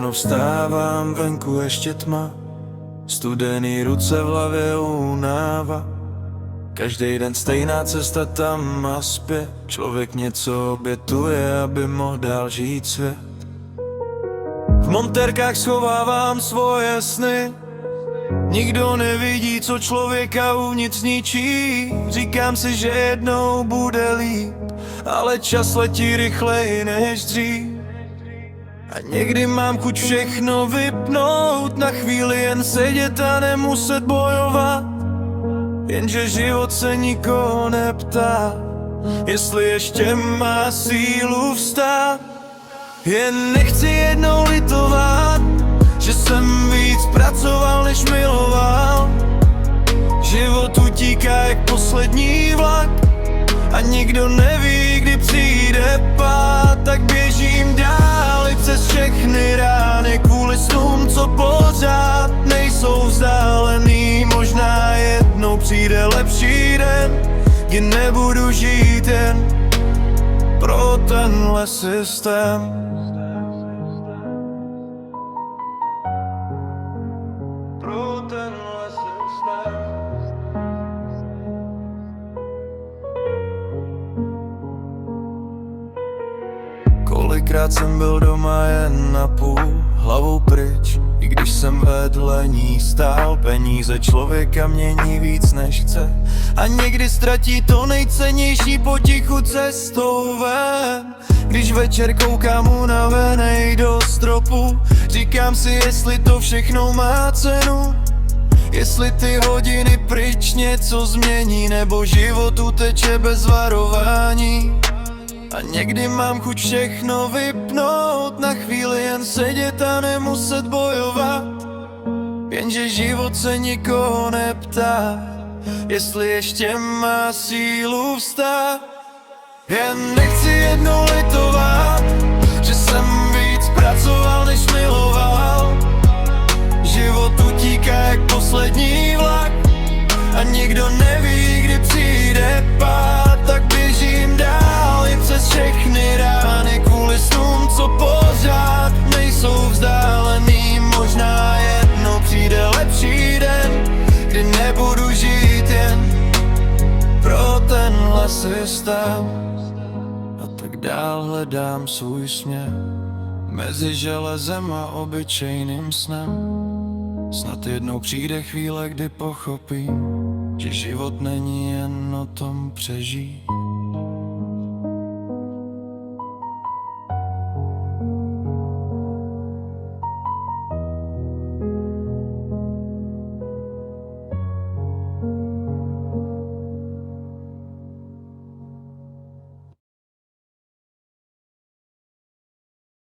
Ráno vstávám, venku ještě tma, studený ruce v hlavě únava. Každý den stejná cesta tam a zpět, člověk něco obětuje, aby mohl dál žít svět. V montérkách schovávám svoje sny, nikdo nevidí, co člověka uvnitř ničí. Říkám si, že jednou bude líp, ale čas letí rychleji než dřív. A někdy mám chuť všechno vypnout, na chvíli jen sedět a nemuset bojovat. Jenže život se nikoho neptá, jestli ještě má sílu vstát. Jen nechci jednou litovat, že jsem víc pracoval než miloval. Život utíká jak poslední vlak a nikdo neví, kdy přijde pád. Tak běžím dál i přes všechny rány, kvůli snům, co pořád nejsou vzdálený. Možná jednou přijde lepší den, kdy nebudu žít jen pro tenhle systém. Pro tenhle systém. Kolikrát jsem byl doma jen na půl, hlavou pryč, i když jsem vedle ní stál. Peníze člověka mění víc než chce a někdy ztratí to nejcennější potichu cestou ven. Když večer koukám unavenej do stropu, říkám si, jestli to všechno má cenu. Jestli ty hodiny pryč něco změní, nebo život uteče bez varování. A někdy mám chuť všechno vypnout, na chvíli jen sedět a nemuset bojovat. Jenže život se nikoho neptá, jestli ještě má sílu vstát. Jen nechci jednou litovat, že jsem víc pracoval než miloval. Život utíká jak poslední vlak a nikdo neví, kdy přijde pád. Tak běžím dál i přes všechny rány, kvůli snům, co pořád nejsou vzdálený. Možná jednou přijde lepší den, kdy nebudu žít jen pro tenhle systém. A tak dál hledám svůj směr mezi železem a obyčejným snem. Snad jednou přijde chvíle, kdy pochopím, že život není jen o tom přežít.